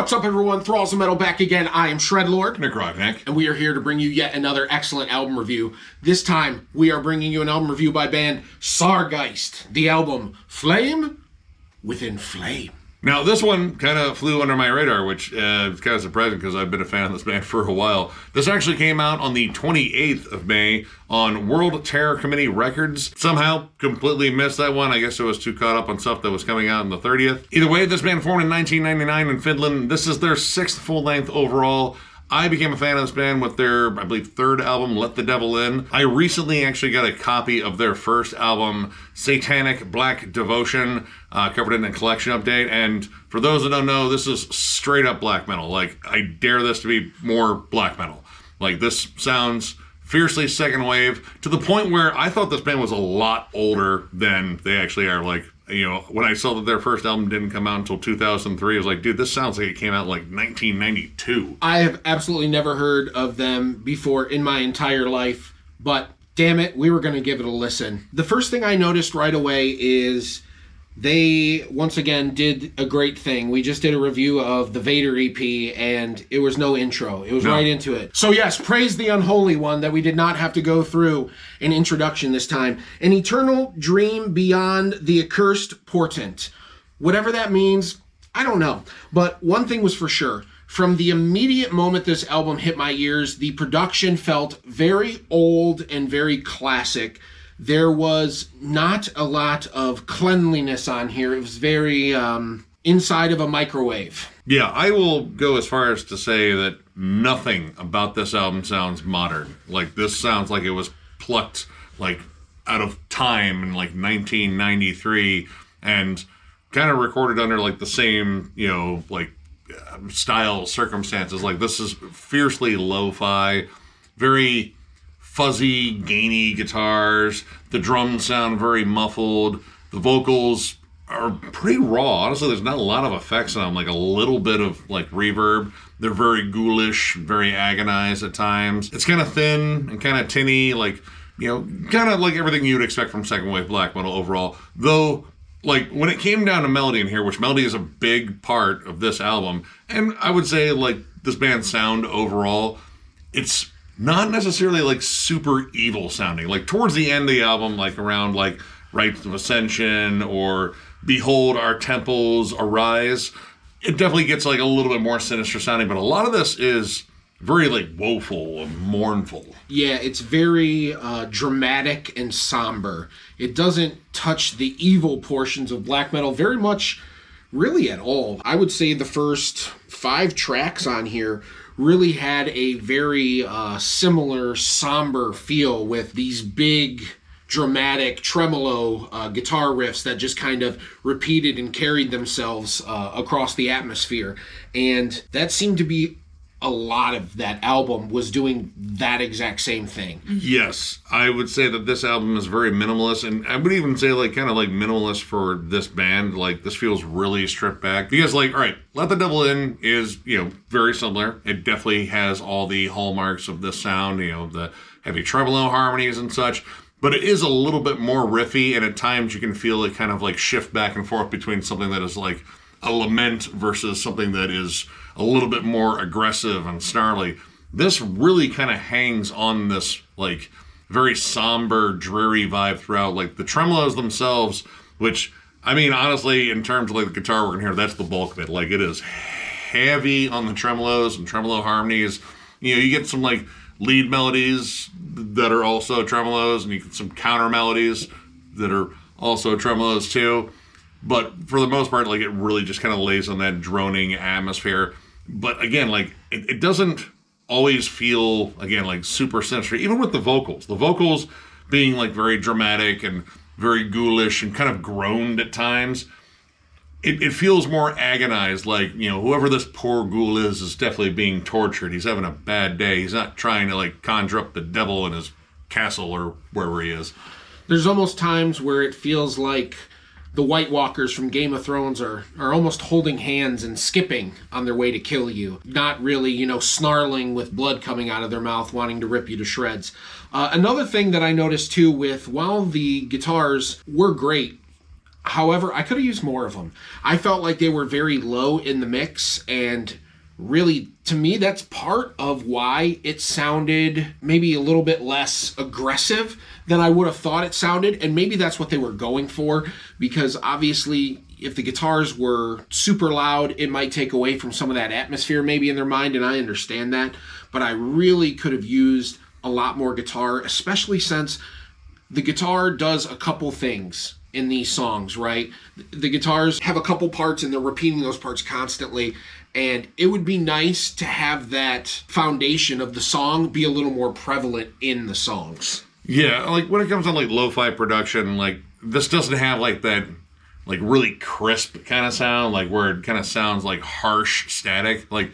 What's up, everyone? Thralls of Metal back again. I am Shredlord. Necrotic Nick. And we are here to bring you yet another excellent album review. This time, we are bringing you an album review by band Sargeist. The album Flame Within Flame. Now, this one kind of flew under my radar, which is kind of surprising because I've been a fan of this band for a while. This actually came out on the 28th of May on World Terror Committee Records. Somehow completely missed that one. I guess I was too caught up on stuff that was coming out on the 30th. Either way, this band formed in 1999 in Finland. This is their 6th full-length overall. I became a fan of this band with their, I believe, 3rd album, Let the Devil In. I recently actually got a copy of their 1st album, Satanic Black Devotion, covered in a collection update. And for those that don't know, this is straight up black metal. Like, I dare this to be more black metal. Like, this sounds fiercely second wave to the point where I thought this band was a lot older than they actually are. Like, you know, when I saw that their 1st album didn't come out until 2003, I was like, dude, this sounds like it came out like 1992. I have absolutely never heard of them before in my entire life, but damn it, we were going to give it a listen. The first thing I noticed right away is they, once again, did a great thing. We just did a review of the Vader EP, and it was no intro. It was right into it. So yes, praise the unholy one that we did not have to go through an introduction this time. An eternal dream beyond the accursed portent. Whatever that means, I don't know. But one thing was for sure. From the immediate moment this album hit my ears, the production felt very old and very classic. There was not a lot of cleanliness on here. It was very inside of a microwave. Yeah, I will go as far as to say that nothing about this album sounds modern. Like, this sounds like it was plucked, like, out of time in, like, 1993 and kind of recorded under, like, the same, you know, like, style circumstances. Like, this is fiercely lo-fi, very fuzzy, gainy guitars. The drums sound very muffled. The vocals are pretty raw. Honestly, there's not a lot of effects on them, like a little bit of like reverb. They're very ghoulish, very agonized at times. It's kind of thin and kind of tinny, like, you know, kind of like everything you'd expect from second wave black metal overall. Though, like, when it came down to melody in here, which melody is a big part of this album, and I would say, like, this band's sound overall, it's not necessarily like super evil sounding. Like towards the end of the album, like around like Rites of Ascension or Behold Our Temples Arise, it definitely gets like a little bit more sinister sounding, but a lot of this is very like woeful and mournful. Yeah, it's very dramatic and somber. It doesn't touch the evil portions of black metal very much, really at all. I would say the first 5 tracks on here really had a very similar somber feel with these big dramatic tremolo guitar riffs that just kind of repeated and carried themselves across the atmosphere. And that seemed to be a lot of that album was doing that exact same thing. Yes, I would say that this album is very minimalist, and I would even say like kind of like minimalist for this band. Like, this feels really stripped back. Because like, all right, Let the Devil In is, you know, very similar. It definitely has all the hallmarks of this sound, you know, the heavy tremolo harmonies and such. But it is a little bit more riffy, and at times you can feel it kind of like shift back and forth between something that is like a lament versus something that is a little bit more aggressive and snarly. This really kind of hangs on this like very somber, dreary vibe throughout. Like the tremolos themselves, which, I mean, honestly, in terms of like the guitar work in here, that's the bulk of it. Like, it is heavy on the tremolos and tremolo harmonies. You know, you get some like lead melodies that are also tremolos, and you get some counter melodies that are also tremolos too. But for the most part, like, it really just kind of lays on that droning atmosphere. But again, like, it doesn't always feel, again, like super sinister, even with the vocals. The vocals being like very dramatic and very ghoulish and kind of groaned at times. It feels more agonized, like, you know, whoever this poor ghoul is definitely being tortured. He's having a bad day. He's not trying to like conjure up the devil in his castle or wherever he is. There's almost times where it feels like the White Walkers from Game of Thrones are almost holding hands and skipping on their way to kill you. Not really, you know, snarling with blood coming out of their mouth, wanting to rip you to shreds. Another thing that I noticed too while the guitars were great, However, I could have used more of them. I felt like they were very low in the mix, and really, to me, that's part of why it sounded maybe a little bit less aggressive than I would have thought it sounded, and maybe that's what they were going for, because obviously, if the guitars were super loud, it might take away from some of that atmosphere maybe in their mind, and I understand that, but I really could have used a lot more guitar, especially since the guitar does a couple things in these songs, right? The guitars have a couple parts and they're repeating those parts constantly, and it would be nice to have that foundation of the song be a little more prevalent in the songs. Yeah, like when it comes to like lo-fi production, like this doesn't have like that like really crisp kind of sound, like where it kind of sounds like harsh static. Like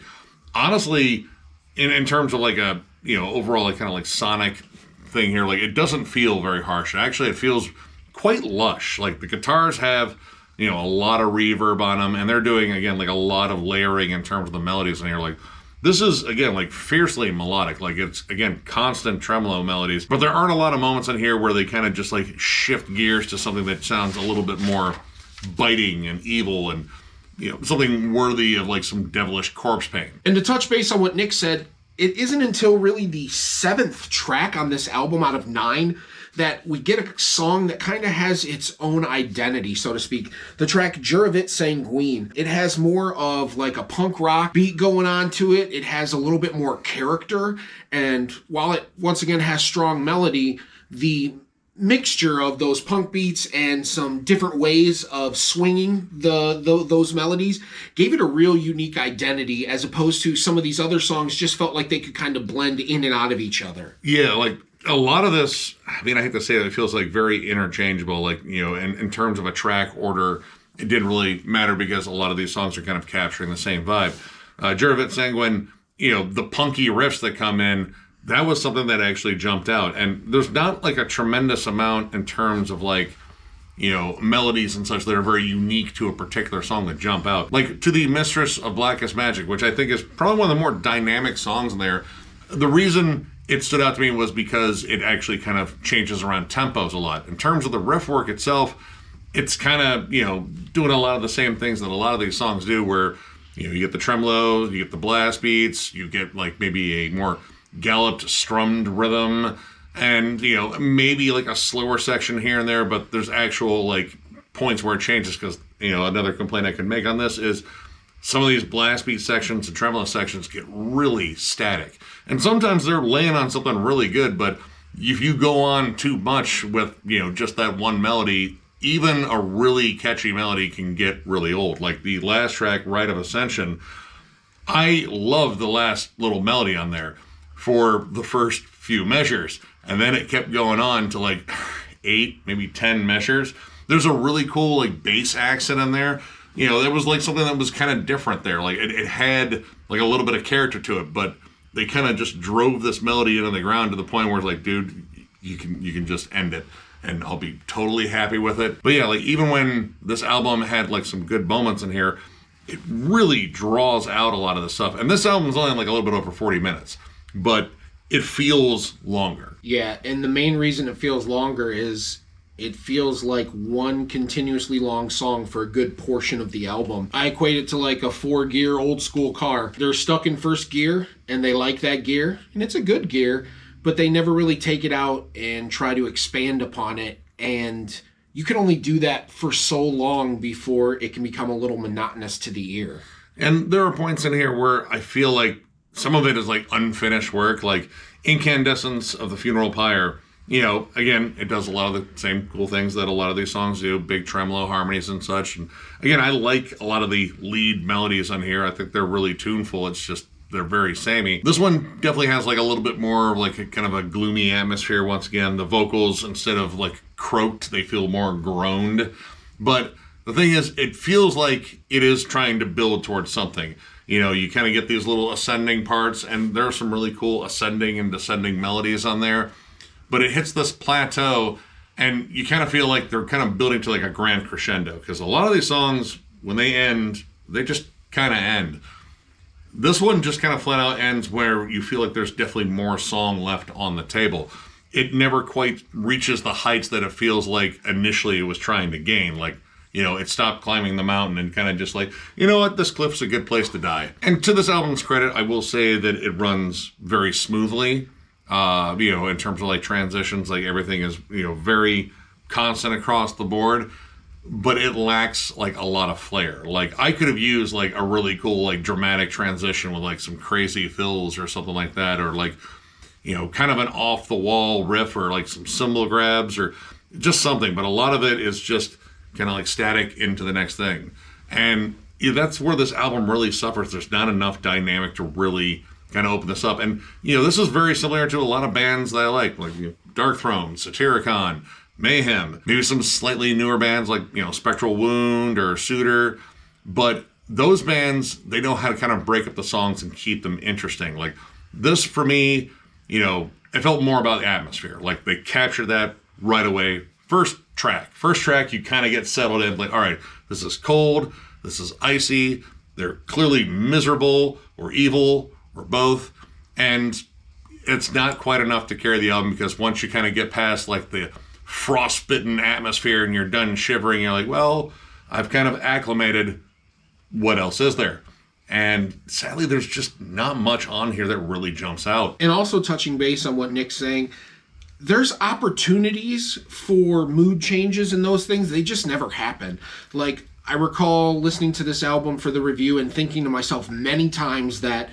honestly, in terms of like a, you know, overall like kind of like sonic thing here, like it doesn't feel very harsh. Actually, it feels quite lush. Like the guitars have, you know, a lot of reverb on them, and they're doing, again, like a lot of layering in terms of the melodies in here. Like this is, again, like fiercely melodic. Like it's, again, constant tremolo melodies, but there aren't a lot of moments in here where they kind of just like shift gears to something that sounds a little bit more biting and evil and, you know, something worthy of like some devilish corpse paint. And to touch base on what Nick said, it isn't until really the 7th track on this album out of 9 that we get a song that kind of has its own identity, so to speak. The track Juravit Sanguine. It has more of like a punk rock beat going on to it. It has a little bit more character. And while it, once again, has strong melody, the mixture of those punk beats and some different ways of swinging those melodies gave it a real unique identity, as opposed to some of these other songs just felt like they could kind of blend in and out of each other. Yeah, like a lot of this, I mean, I hate to say it feels like very interchangeable. Like, you know, in terms of a track order, it didn't really matter because a lot of these songs are kind of capturing the same vibe. Juravit Sanguine, you know, the punky riffs that come in, that was something that actually jumped out. And there's not like a tremendous amount in terms of like, you know, melodies and such that are very unique to a particular song that jump out. Like to the Mistress of Blackest Magic, which I think is probably one of the more dynamic songs in there. The reason it stood out to me was because it actually kind of changes around tempos a lot. In terms of the riff work itself, it's kind of, you know, doing a lot of the same things that a lot of these songs do, where, you know, you get the tremolo, you get the blast beats, you get like maybe a more galloped, strummed rhythm, and, you know, maybe like a slower section here and there, but there's actual like points where it changes, because, you know, another complaint I can make on this is some of these blast beat sections and tremolo sections get really static. And sometimes they're laying on something really good, but if you go on too much with, you know, just that one melody, even a really catchy melody can get really old. Like the last track, Rite of Ascension, I love the last little melody on there for the first few measures. And then it kept going on to like 8, maybe 10 measures. There's a really cool like bass accent in there. You know, there was like something that was kind of different there. Like it had like a little bit of character to it, but they kind of just drove this melody into the ground to the point where it's like, dude, you can just end it and I'll be totally happy with it. But yeah, like even when this album had like some good moments in here, it really draws out a lot of the stuff. And this album's only like a little bit over 40 minutes, but it feels longer. Yeah, and the main reason it feels longer is it feels like one continuously long song for a good portion of the album. I equate it to like a 4-gear old school car. They're stuck in first gear and they like that gear, and it's a good gear, but they never really take it out and try to expand upon it. And you can only do that for so long before it can become a little monotonous to the ear. And there are points in here where I feel like some of it is like unfinished work, like Incandescence of the Funeral Pyre. You know, again, it does a lot of the same cool things that a lot of these songs do, big tremolo harmonies and such. And again, I like a lot of the lead melodies on here. I think they're really tuneful. It's just, they're very samey. This one definitely has like a little bit more like a kind of a gloomy atmosphere. Once again, the vocals, instead of like croaked, they feel more groaned. But the thing is, it feels like it is trying to build towards something. You know, you kind of get these little ascending parts, and there are some really cool ascending and descending melodies on there. But it hits this plateau, and you kind of feel like they're kind of building to like a grand crescendo, because a lot of these songs, when they end, they just kind of end. This one just kind of flat out ends where you feel like there's definitely more song left on the table. It never quite reaches the heights that it feels like initially it was trying to gain. Like, it stopped climbing the mountain and kind of just like, you know what, this cliff's a good place to die. And to this album's credit, I will say that it runs very smoothly, in terms of like transitions, like everything is, very constant across the board, but it lacks like a lot of flair. Like I could have used like a really cool, like dramatic transition with like some crazy fills or something like that, or like, kind of an off the wall riff or like some cymbal grabs or just something. But a lot of it is just kind of like static into the next thing. And that's where this album really suffers. There's not enough dynamic to really kind of open this up. And, this is very similar to a lot of bands that I like Dark Throne, Satyricon, Mayhem, maybe some slightly newer bands like, Spectral Wound or Suitor. But those bands, they know how to kind of break up the songs and keep them interesting. Like this, for me, it felt more about the atmosphere. Like they captured that right away. First track, you kind of get settled in. Like, all right, this is cold. This is icy. They're clearly miserable or evil or both. And it's not quite enough to carry the album, because once you kind of get past like the frostbitten atmosphere and you're done shivering, you're like, well, I've kind of acclimated. What else is there? And sadly, there's just not much on here that really jumps out. And also touching base on what Nick's saying, there's opportunities for mood changes and those things. They just never happen. Like, I recall listening to this album for the review and thinking to myself many times that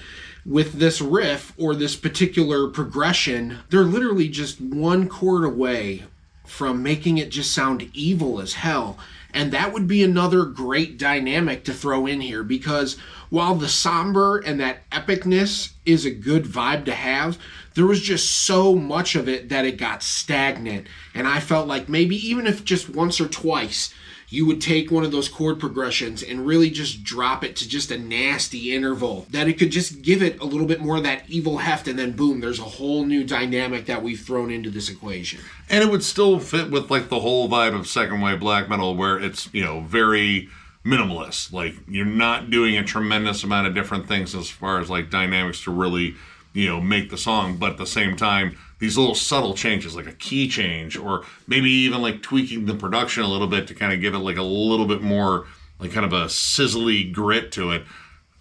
with this riff or this particular progression, they're literally just one chord away from making it just sound evil as hell. And that would be another great dynamic to throw in here, because while the somber and that epicness is a good vibe to have, there was just so much of it that it got stagnant. And I felt like maybe even if just once or twice you would take one of those chord progressions and really just drop it to just a nasty interval, that it could just give it a little bit more of that evil heft, and then boom, there's a whole new dynamic that we've thrown into this equation. And it would still fit with like the whole vibe of second wave black metal, where it's, very minimalist. Like you're not doing a tremendous amount of different things as far as like dynamics to really, make the song, but at the same time, these little subtle changes, like a key change, or maybe even like tweaking the production a little bit to kind of give it like a little bit more like kind of a sizzly grit to it,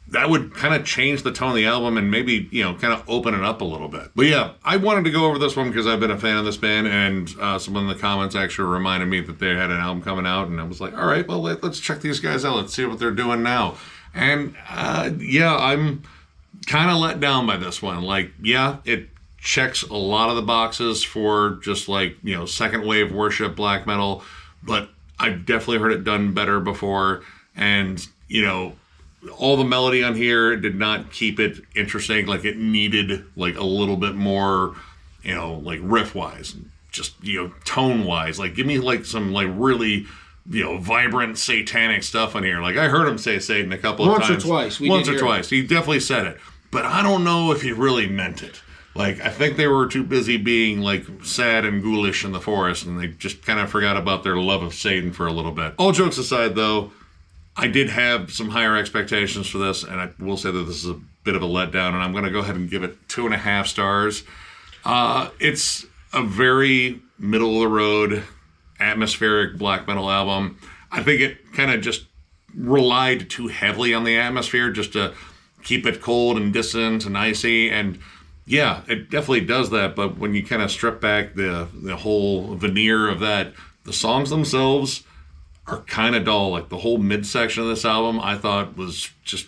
that would kind of change the tone of the album and maybe, kind of open it up a little bit. But yeah, I wanted to go over this one because I've been a fan of this band, and someone in the comments actually reminded me that they had an album coming out, and I was like, all right, well, let's check these guys out. Let's see what they're doing now. And I'm kind of let down by this one. Like, yeah, it checks a lot of the boxes for just like, second wave worship black metal, but I've definitely heard it done better before. And, all the melody on here did not keep it interesting. Like it needed like a little bit more, like riff wise, just, tone wise. Like give me like some like really, vibrant satanic stuff on here. Like I heard him say Satan a couple of times. Once or twice. He definitely said it. But I don't know if he really meant it. Like, I think they were too busy being, like, sad and ghoulish in the forest, and they just kind of forgot about their love of Satan for a little bit. All jokes aside, though, I did have some higher expectations for this, and I will say that this is a bit of a letdown, and I'm going to go ahead and give it 2.5 stars. It's a very middle-of-the-road, atmospheric black metal album. I think it kind of just relied too heavily on the atmosphere just to keep it cold and distant and icy, and yeah, it definitely does that. But when you kind of strip back the whole veneer of that, the songs themselves are kind of dull. Like the whole midsection of this album, I thought was just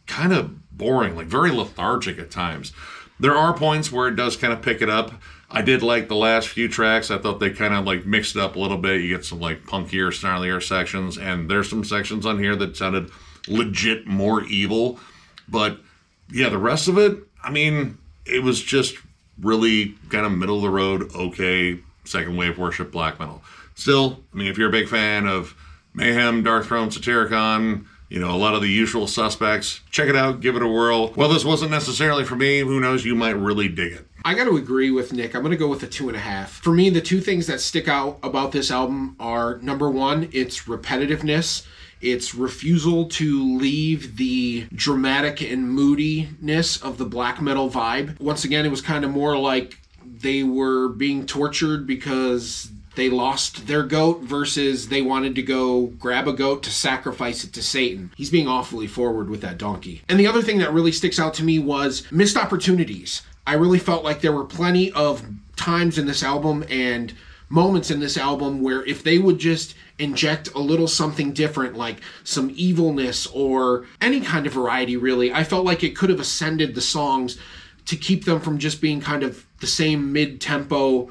kind of boring, like very lethargic at times. There are points where it does kind of pick it up. I did like the last few tracks. I thought they kind of like mixed it up a little bit. You get some like punkier, snarlier sections, and there's some sections on here that sounded legit more evil. But yeah, the rest of it, I mean, it was just really kind of middle of the road, okay, second wave worship black metal. Still, I mean, if you're a big fan of Mayhem, Dark Throne, Satyricon, a lot of the usual suspects, check it out, give it a whirl. Well, this wasn't necessarily for me. Who knows? You might really dig it. I got to agree with Nick. I'm going to go with a 2.5. For me, the two things that stick out about this album are, number one, its repetitiveness. Its refusal to leave the dramatic and moodiness of the black metal vibe. Once again, it was kind of more like they were being tortured because they lost their goat versus they wanted to go grab a goat to sacrifice it to Satan. He's being awfully forward with that donkey. And the other thing that really sticks out to me was missed opportunities. I really felt like there were plenty of times in this album and moments in this album where if they would just inject a little something different, like some evilness or any kind of variety, really, I felt like it could have ascended the songs to keep them from just being kind of the same mid-tempo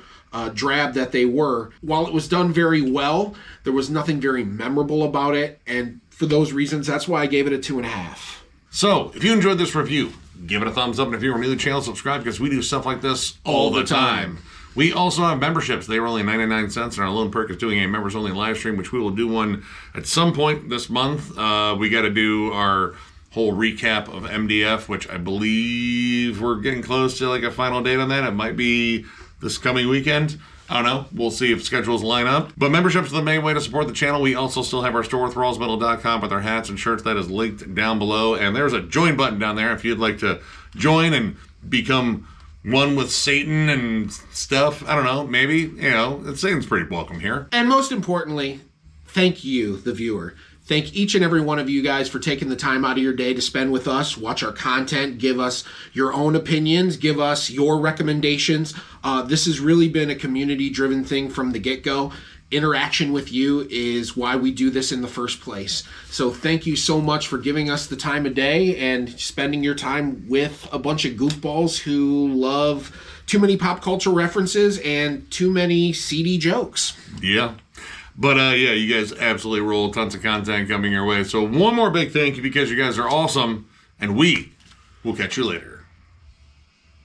drab that they were. While it was done very well, there was nothing very memorable about it, and for those reasons, that's why I gave it a 2.5. So, if you enjoyed this review, give it a thumbs up, and if you're new to the channel, subscribe, because we do stuff like this all the time. We also have memberships. They were only 99 cents, and our lone perk is doing a members-only live stream, which we will do one at some point this month. We got to do our whole recap of MDF, which I believe we're getting close to like a final date on that. It might be this coming weekend. I don't know. We'll see if schedules line up. But memberships are the main way to support the channel. We also still have our store, thrallsmetal.com, with our hats and shirts. That is linked down below. And there's a join button down there if you'd like to join and become one with Satan and stuff. I don't know. Maybe, Satan's pretty welcome here. And most importantly, thank you, the viewer. Thank each and every one of you guys for taking the time out of your day to spend with us, watch our content, give us your own opinions, give us your recommendations. This has really been a community-driven thing from the get-go. Interaction with you is why we do this in the first place. So thank you so much for giving us the time of day and spending your time with a bunch of goofballs who love too many pop culture references and too many seedy jokes. Yeah. But, you guys absolutely rule. Tons of content coming your way. So one more big thank you because you guys are awesome, and we will catch you later.